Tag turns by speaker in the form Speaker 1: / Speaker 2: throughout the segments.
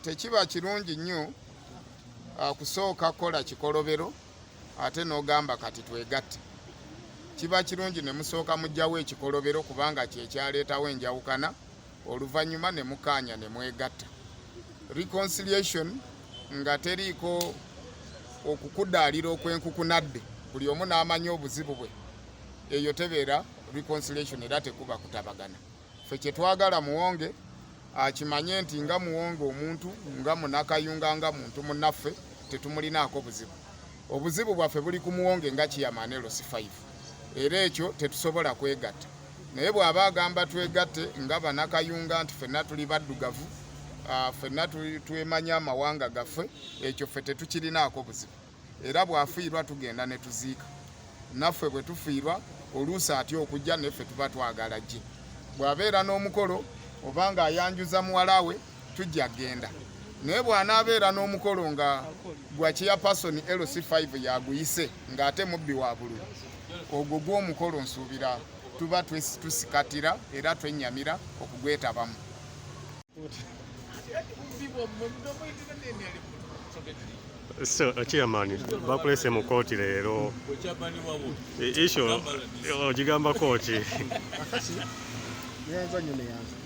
Speaker 1: tekiba kirungi nnyo kusooka kola kikolobero ate n'ogamba kati twegatte. Kiba kirungi ne musooka mujjawo ekikolobero kubanga kyekyaleetawo enjawukana, oluvannyuma ne mukaanya ne mwegatta. Reconciliation nga teriiko okukudaalira okwenkukunadde, buli omu n'amanya obuzibu bwe, eyo tebeera reconciliation era tekuba kutabagana. Ffe kye twagala Muwonge akimanye nti nga Muwonge omuntu, nga Munakayunga, nga muntu munnaffe tetumulinaako buzibu. Obuzibu bwaffe buli ku Muwonge nga Chairman LC5, era ekyo tetusobola kwegatta. Naye bw'aba agamba twegatte nga Banakayunga nti ffenna tuli baddugavu, ffenna twemanya amawanga gaffe, ekyo ffe tetukirinaako buzibu. Era bw'afiirwa tugenda ne tuziika. Naffe bwe tufiirwa oluusi atya okujja neffe tuba twagala gye. Bw'abeera n'omukolo obanga ayanjuza muwala we tujja genda. Naye bw'anaabeera n'omukolo nga gwa chairperson LC5 yaguyise ng'ate mubbi wa bululu, ogwo gw'omukolo nsuubira tuba tusikatira era twenyamira okugwetabamu.
Speaker 2: So, Chairman, bakulese mu kooti leero. Isho ogigamba kooti.
Speaker 3: Akasi yenza nyone yanza.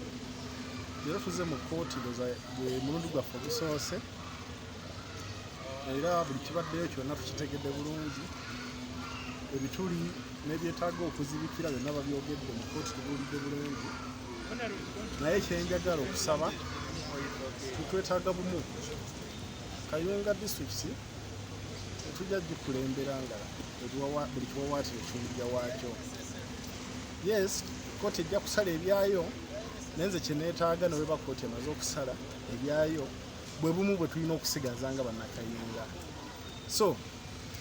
Speaker 3: Leero tuze mu kooti gwe mulundi gwaffe gusoose. Era buli kibaddeyo kyonna tukitegedde bulungi. Ebituli n'ebyetaaga okuzibikira byonna babyogedde mu kooti tubuulidde bulungi. Naye kyenjagala okusaba twetaaga bumu. Kayunga district tujja gikulembera nga buli kiwawaatiro kiwulira waakyo. Yes, kooti ejja kusala ebyayo, nenze kye neetaaga ne weba kooti emaze okusala ebyayo bwe bumu bwe tulina okusigaza nga Bannakayunga. So,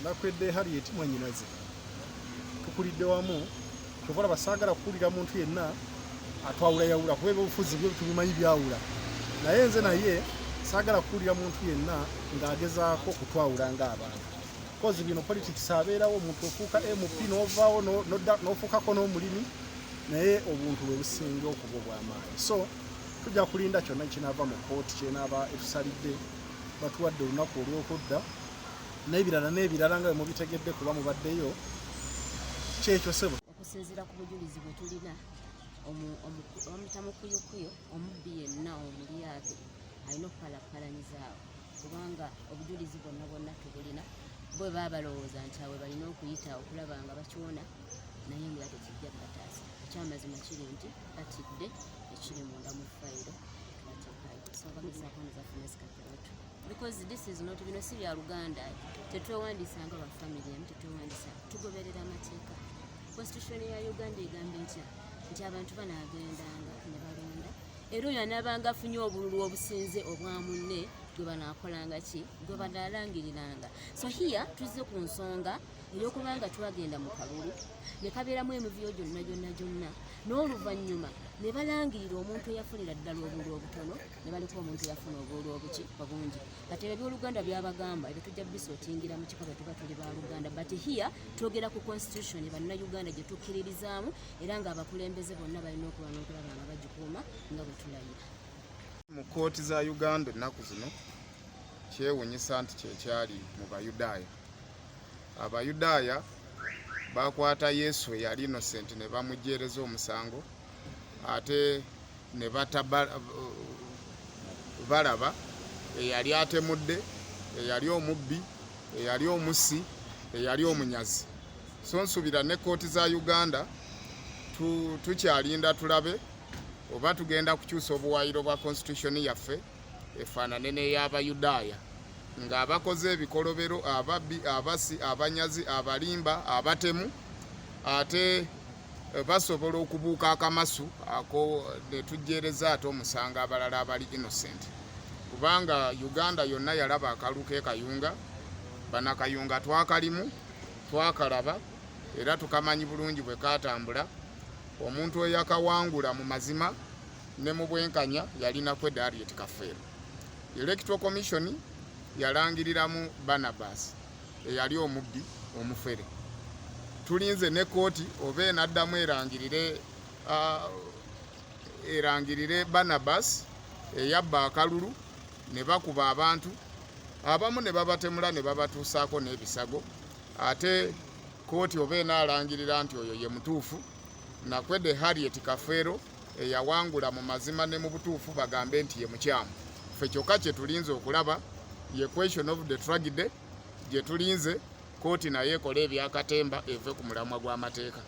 Speaker 3: Nakwedde Harriet mwannyinaze tukulidde wamu, kyobola basaagala kuwulira muntu yenna atwawulayawula kuba ebyobufuzi byo tubimanyi byawula. Naye nze naye saagala kuwulira muntu yenna ng'agezaako kutwawula ng'abantu. Kozi bino politics abeerawo omuntu ofuuka MP n'ovaawo n'ofuukako n'omulimi, naye obuntu bwe businga okuba obw'amaanyi. So tujja kulinda kyonna kinaava mu kooti kyenaaba etusalidde, batuwadde olunaku olw'okudda n'ebirala nga bwe mubitegedde kuba mubaddeyo. Kyekyo sebo
Speaker 4: okusinziira ku bujulizi bwe tulina omutamukuyukuyo omubbi yenna omulyake alina okupalapalanyizaawo, kubanga obujulizi bwonna tubulina. Bwe baba balowooza nti awe balina okuyita okulaba nga bakiwona, naye nga tekijja bataasa. Ekyamazima kiri nti batidde ekiri munda mu fayiro tubateekayo. So bagezaako nezaffe nezikatewatu, because this is not, bino si bya Luganda, tetwewandiisa nga bafamily emu, tetwewandiisa, tugoberera amateeka. Constitution ya Uganda egamba nti abantu banaagendanga ne balonda, era oyo anaabanga afunye obululu obusinze obwa munne gwe banaakolanga ki, gwe banaalangiriranga. So here tuzze ku nsonga ey'okubanga twagenda mu kalulu ne kabeeramu emivuyo gyonna, n'oluvannyuma ne balangirira omuntu eyafunira ddala obululu obutono, ne baleka omuntu eyafuna obululu obungi. Kati eby'Oluganda byabagamba ebyo tujja bisootingira mu kikobe tuba tuli ba Luganda, but here twogera ku constitution Bannayuganda gye tukkiririzaamu, era ng'abakulembeze bonna balina okuba n'okulaba nga bagikuuma nga bwe tulayira.
Speaker 1: Mu kooti za Uganda ennaku zino kyewuunyisa nti kyekyali mu Bayudaaya. Abayudaaya bakwata Yesu eyali innocent ne bamugjeereza omusango, ate ne balaba eyali atemudde, eyali omubbi, eyali omussi, eyali omunyazi. So nsuubira ne kooti za Uganda tukyalinda tulabe oba tugenda kukyusa obuwayiro bwa constitution yaffe efaanane n'ey'Abayudaaya, ng'abakoze ebikolobero, ababbi, abasi, abanyazi, abalimba, abatemu, ate basobola okubuuka akamasu ako ne tujjeereza ate omusango abalala abali innocent. Kubanga Uganda yonna yalaba akalulu k'e Kayunga, Bannakayunga twakalimu, twakalaba, era tukamanyi bulungi bwe kaatambula. Omuntu eyakawangula mu mazima ne mu bwenkanya yali Nakwedde Harriet Kafeero. Electoral Commission yalangiriramu Barnabas eyali omubbi omufere. Tulinze ne kooti oba enaddamu erangirire Barnabas eyabba akalulu ne bakuba abantu abamu ne babatemula ne babatuusaako n'ebisago ate kooti oba enaalangirira nti oyo ye mutuufu Nakwedde Harriet Kafeero eyawangula mu mazima ne mu butuufu bagambe nti ye mukyamu. Ffe kyokka kye tulinze okulaba ye question of the tragedy gye tulinze kooti naye ekola ebyakatemba eve ku mulamwa gw'amateeka.